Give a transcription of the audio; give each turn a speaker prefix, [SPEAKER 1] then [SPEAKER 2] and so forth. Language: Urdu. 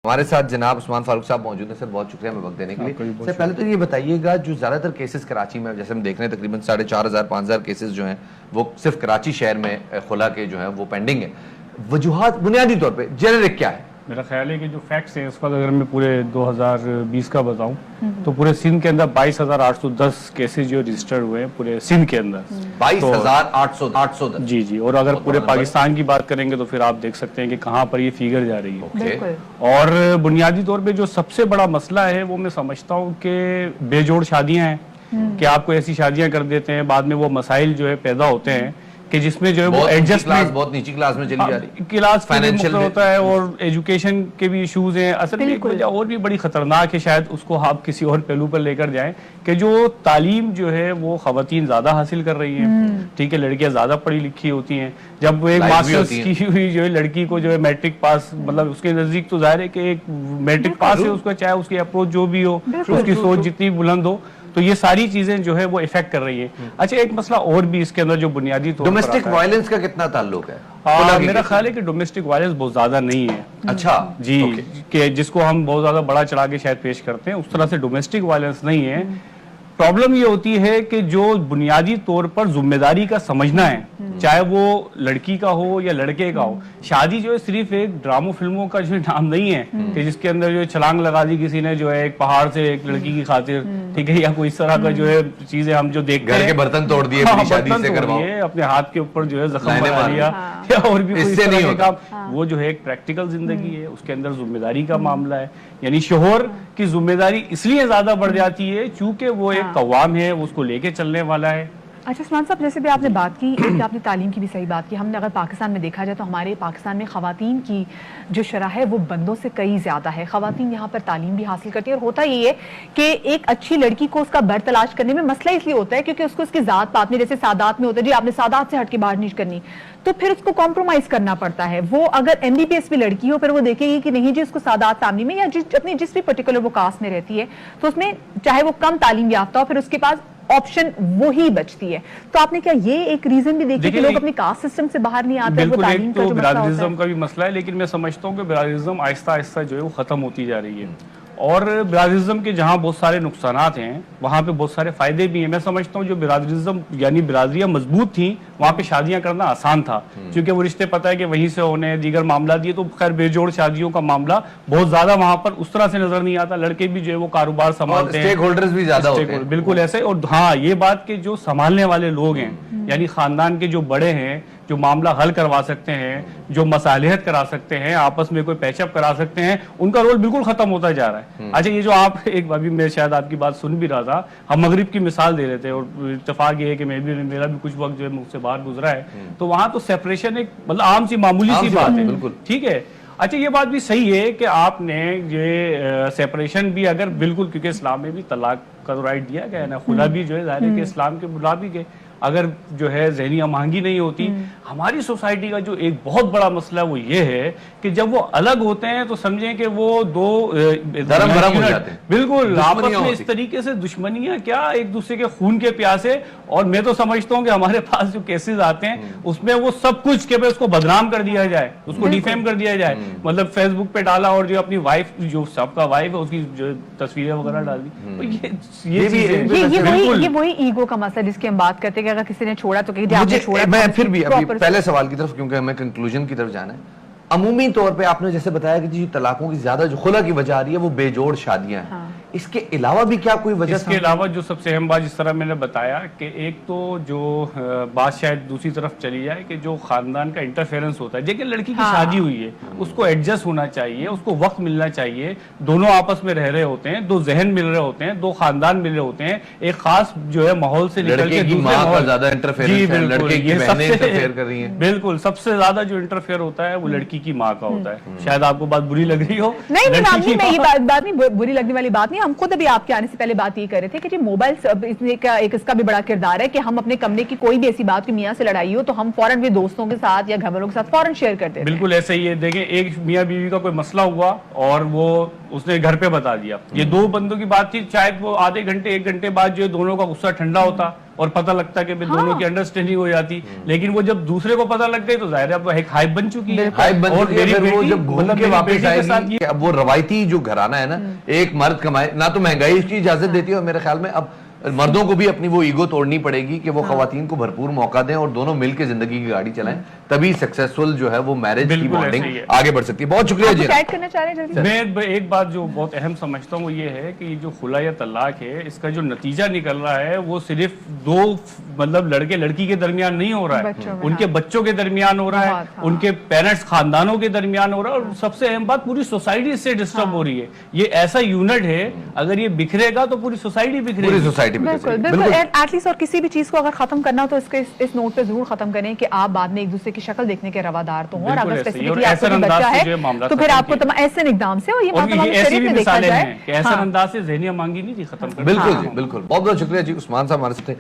[SPEAKER 1] ہمارے ساتھ جناب عثمان فاروق صاحب موجود ہیں. سر بہت شکریہ ہمیں وقت دینے کے لیے. سر پہلے تو یہ بتائیے گا جو زیادہ تر کیسز کراچی میں جیسے ہم دیکھ رہے ہیں تقریباً 4,500-5,000 کیسز جو ہیں وہ صرف کراچی شہر میں خلا کے جو ہیں وہ پینڈنگ ہیں. وجوہات بنیادی طور پہ جنرک کیا ہے؟
[SPEAKER 2] میرا خیال ہے کہ جو فیکٹس ہیں اس وقت اگر میں پورے 2020 کا بتاؤں تو پورے سندھ کے اندر 22,810 کیسز جو رجسٹر ہوئے ہیں پورے سندھ کے اندر.
[SPEAKER 1] 22,810
[SPEAKER 2] جی. اور اگر پورے پاکستان کی بات کریں گے تو پھر آپ دیکھ سکتے ہیں کہ کہاں پر یہ فیگر جا رہی ہے. اور بنیادی طور پہ جو سب سے بڑا مسئلہ ہے وہ میں سمجھتا ہوں کہ بے جوڑ شادیاں ہیں کہ آپ کو ایسی شادیاں کر دیتے ہیں بعد میں وہ مسائل جو ہے پیدا ہوتے ہیں کہ جس میں جو ہے وہ ایڈجسٹمنٹ
[SPEAKER 1] بہت نیچی کلاس میں چلی جا رہی ہے,
[SPEAKER 2] کلاس فائنینشیل ہوتا ہے اور ایجوکیشن کے بھی ایشوز ہیں. اصل میں ایک وجہ اور بھی بڑی خطرناک ہے, شاید اس کو آپ کسی اور پہلو پر لے کر جائیں کہ جو تعلیم جو ہے وہ خواتین زیادہ حاصل کر رہی ہیں. ٹھیک ہے, لڑکیاں زیادہ پڑھی لکھی ہوتی ہیں. جب وہ ایک ماسٹرز کی ہوئی جو ہے لڑکی کو جو ہے میٹرک پاس, مطلب اس کے نزدیک تو ظاہر ہے کہ ایک میٹرک پاس ہے اس کا, چاہے اس کی اپروچ جو بھی ہو, اس کی سوچ جتنی بلند ہو, تو یہ ساری چیزیں جو ہے وہ افیکٹ کر رہی ہیں. اچھا ایک مسئلہ اور بھی اس کے اندر جو بنیادی طور پر
[SPEAKER 1] ڈومیسٹک وائلنس کا کتنا تعلق ہے؟
[SPEAKER 2] میرا خیال ہے کہ ڈومیسٹک وائلنس بہت زیادہ نہیں ہے.
[SPEAKER 1] اچھا
[SPEAKER 2] جی, کہ جس کو ہم بہت زیادہ بڑا چڑھا کے شاید پیش کرتے ہیں, اس طرح سے ڈومیسٹک وائلنس نہیں ہے. پرابلم یہ ہوتی ہے کہ جو بنیادی طور پر ذمہ داری کا سمجھنا ہے, چاہے وہ لڑکی کا ہو یا لڑکے کا ہو. شادی جو ہے صرف ایک ڈراموں فلموں کا جو نام نہیں ہے کہ جس کے اندر جو چھلانگ لگا دی کسی نے جو ہے ایک پہاڑ سے ایک لڑکی کی خاطر, ٹھیک ہے, یا کوئی اس طرح کا جو ہے چیزیں ہم جو دیکھتے ہیں,
[SPEAKER 1] گھر کے برتن توڑ دیے شادی سے کرواؤ,
[SPEAKER 2] اپنے ہاتھ کے اوپر جو ہے زخم بنا لیا یا اور بھی کوئی طرح کے کام. وہ جو ہے ایک پریکٹیکل زندگی ہے, اس کے اندر ذمہ داری کا معاملہ ہے. یعنی شوہر کی ذمہ داری اس لیے زیادہ بڑھ جاتی ہے چونکہ وہ ایک قوام ہے, اس کو لے کے چلنے والا ہے.
[SPEAKER 3] اچھا عثمان صاحب, جیسے بھی آپ نے بات کی, آپ نے تعلیم کی بھی صحیح بات کی. ہم نے اگر پاکستان میں دیکھا جائے تو ہمارے پاکستان میں خواتین کی جو شرح ہے وہ بندوں سے کئی زیادہ ہے. خواتین یہاں پر تعلیم بھی حاصل کرتی ہیں, اور ہوتا یہ ہے کہ ایک اچھی لڑکی کو اس کا بر تلاش کرنے میں مسئلہ اس لیے ہوتا ہے کیونکہ اس کو اس کی ذات پات میں, جیسے سادات میں ہوتا ہے جی آپ نے سادات سے ہٹ کے باہر نہیں کرنی, تو پھر اس کو کمپرومائز کرنا پڑتا ہے. وہ اگر MBBS بھی لڑکی ہو پھر وہ دیکھے گی کہ نہیں جی اس کو سادات فیملی میں یا اپنی جس بھی پرٹیکولر وہ کاسٹ میں رہتی ہے تو اس میں چاہے وہ کم تعلیم یافتہ ہو پھر اس کے پاس آپشن وہی بچتی ہے. تو آپ نے کیا یہ ایک ریزن بھی دیکھا کہ لوگ اپنی کاسٹ سسٹم سے باہر نہیں آتے؟
[SPEAKER 2] بالکل, ایک تو برادریزم کا بھی مسئلہ ہے, لیکن میں سمجھتا ہوں کہ برادریزم آہستہ آہستہ جو ہے وہ ختم ہوتی جا رہی ہے. اور برادریزم کے جہاں بہت سارے نقصانات ہیں وہاں پہ بہت سارے فائدے بھی ہیں. میں سمجھتا ہوں جو برادریزم یعنی برادریاں مضبوط تھیں وہاں پہ شادیاں کرنا آسان تھا کیونکہ وہ رشتے پتہ ہے کہ وہیں سے ہونے دیگر معاملات یہ تو خیر بے جوڑ شادیوں کا معاملہ بہت زیادہ وہاں پر اس طرح سے نظر نہیں آتا. لڑکے بھی جو ہے وہ کاروبار سنبھالتے ہیں,
[SPEAKER 1] اسٹیک ہولڈرز بھی زیادہ ہوتے ہیں.
[SPEAKER 2] بالکل ایسے. اور ہاں یہ بات کہ جو سنبھالنے والے لوگ ہیں یعنی خاندان کے جو بڑے ہیں جو معاملہ حل کروا سکتے ہیں, جو مصالحت کرا سکتے ہیں, آپس میں کوئی پیچ اپ کرا سکتے ہیں, ان کا رول بالکل ختم ہوتا جا رہا ہے. اچھا یہ جو آپ ایک ابھی میں شاید آپ کی بات سن بھی رہا تھا, ہم مغرب کی مثال دے رہے تھے اور اتفاق یہ ہے کہ میرا بھی کچھ وقت جو ہے مجھ سے باہر گزرا ہے, تو وہاں تو سیپریشن ایک مطلب عام سی معمولی سی بات ہے. ٹھیک ہے. اچھا یہ بات بھی صحیح ہے کہ آپ نے یہ سیپریشن بھی اگر بالکل, کیونکہ اسلام میں بھی طلاق کا رائٹ دیا گیا ہے نا, خلا بھی جو ہے ظاہر ہے کہ اسلام کے مطابق ہے. اگر جو ہے ذہنی امانگی نہیں ہوتی, ہماری سوسائٹی کا جو ایک بہت بڑا مسئلہ وہ یہ ہے کہ جب وہ الگ ہوتے ہیں تو سمجھیں کہ وہ دو
[SPEAKER 1] دھرم بھرم ہو جاتے ہیں,
[SPEAKER 2] بالکل آپس میں اس طریقے سے دشمنیاں کیا ایک دوسرے کے خون کے پیاسے. اور میں تو سمجھتا ہوں کہ ہمارے پاس جو کیسز آتے ہیں اس میں وہ سب کچھ کہ اس کو بدنام کر دیا جائے, اس کو ڈیفیم کر دیا جائے, مطلب فیس بک پہ ڈالا اور جو اپنی وائف جو سب کا وائف ہے اس کی جو تصویریں وغیرہ ڈال دی.
[SPEAKER 3] یہ وہی ایگو کا مسئلہ جس کی ہم بات کرتے ہیں کہ اگر کسی نے چھوڑا تو
[SPEAKER 1] میں پھر بھی ابھی پہلے سوال کی طرف, کیونکہ ہمیں کنکلوژن کی طرف جانا ہے. عمومی طور پہ آپ نے جیسے بتایا کہ جی طلاقوں کی زیادہ جو خلا کی وجہ آ رہی ہے وہ بے جوڑ شادیاں ہیں. اس کے علاوہ بھی کیا کوئی وجہ؟
[SPEAKER 2] اس کے علاوہ جو سب سے اہم بات جس طرح میں نے بتایا کہ ایک تو جو بات شاید دوسری طرف چلی جائے کہ جو خاندان کا انٹرفیئرنس ہوتا ہے, لیکن لڑکی کی شادی ہوئی ہے اس کو ایڈجسٹ ہونا چاہیے, اس کو وقت ملنا چاہیے, دونوں آپس میں رہ رہے ہوتے ہیں, دو ذہن مل رہے ہوتے ہیں, دو خاندان مل رہے ہوتے ہیں, ایک خاص جو ہے ماحول سے نکل کے دوسرے ماحول.
[SPEAKER 1] زیادہ انٹرفیئرنس ہے, لڑکے کی بہنیں انٹرفیئر کر رہی ہیں.
[SPEAKER 2] بالکل سب سے زیادہ جو انٹرفیئر ہوتا ہے وہ لڑکی کی ماں کا ہوتا ہے. شاید آپ کو بات بری لگ رہی ہو.
[SPEAKER 3] نہیں, یہ بات نہیں بری لگنے والی بات نہیں. ہم خود ابھی آپ کے آنے سے پہلے بات یہ کر رہے تھے کہ جی موبائل ایک اس کا بھی بڑا کردار ہے کہ ہم اپنے کمرے کی کوئی بھی ایسی بات کہ میاں سے لڑائی ہو تو ہم فوراً بھی دوستوں کے ساتھ یا گھر والوں کے ساتھ فوراً شیئر کرتے ہیں.
[SPEAKER 2] بالکل ایسے ہی ہے. دیکھیں ایک میاں بیوی کا کوئی مسئلہ ہوا اور وہ اس نے گھر پہ بتا دیا, یہ دو بندوں کی بات تھی, شاید وہ آدھے گھنٹے ایک گھنٹے بعد جو دونوں کا غصہ ٹھنڈا ہوتا, اور پتہ لگتا کہ دونوں کی انڈرسٹینڈنگ ہو جاتی، لیکن وہ جب دوسرے کو پتہ لگ گئی تو ظاہر ہے اب ایک ہائپ بن چکی ہے،
[SPEAKER 1] ہائپ بن
[SPEAKER 2] اور
[SPEAKER 1] چکی ہے،
[SPEAKER 2] میری
[SPEAKER 1] پھر وہ
[SPEAKER 2] بیٹی
[SPEAKER 1] جب گھوم کے واپس آئے گی، اب وہ روایتی جو گھرانہ ہے نا، ایک مرد کمائے نہ تو مہنگائی اس کی اجازت دیتی ہے، اور میرے خیال میں اب مردوں کو بھی اپنی وہ ایگو توڑنی پڑے گی کہ وہ خواتین کو بھرپور موقع دیں اور دونوں مل کے زندگی کی گاڑی چلائیں، تبھی سکسیسفل جو ہے وہ میرج کی بانڈنگ آگے بڑھ سکتی ہے۔ بہت شکریہ جی۔
[SPEAKER 3] ایڈ کرنا چاہ رہے ہیں جلدی؟
[SPEAKER 2] میں ایک بات جو بہت اہم سمجھتا ہوں وہ یہ ہے کہ جو خلا یا طلاق ہے اس کا جو نتیجہ نکل رہا ہے وہ صرف دو مطلب لڑکے لڑکی کے درمیان نہیں ہو رہا ہے، ان کے بچوں کے درمیان ہو رہا ہے، ان کے پیرنٹس خاندانوں کے درمیان ہو رہا ہے، اور سب سے اہم بات پوری سوسائٹی اس سے ڈسٹرب ہو رہی ہے۔ یہ ایسا یونٹ ہے اگر یہ بکھرے گا تو پوری سوسائٹی بکھرے گی۔
[SPEAKER 3] بالکل بالکل، ایٹ لیسٹ اور کسی بھی چیز کو اگر ختم کرنا ہو تو اس نوٹ پہ ضرور ختم کریں کہ آپ بعد میں ایک دوسرے کی شکل دیکھنے کے روادار تو ہوں، اور اگر اسپیسیفکلی آپ کو بچہ ہے تو پھر آپ کو ایسے اقدام سے، اور یہ تمام شریعت میں دیکھا جائے
[SPEAKER 2] کہ ایسے انداز سے ذہنیہ مانگی نہیں تھی ختم کرنا۔
[SPEAKER 1] بالکل جی، بالکل، بہت بہت شکریہ جی۔ عثمان صاحب ہمارے ساتھ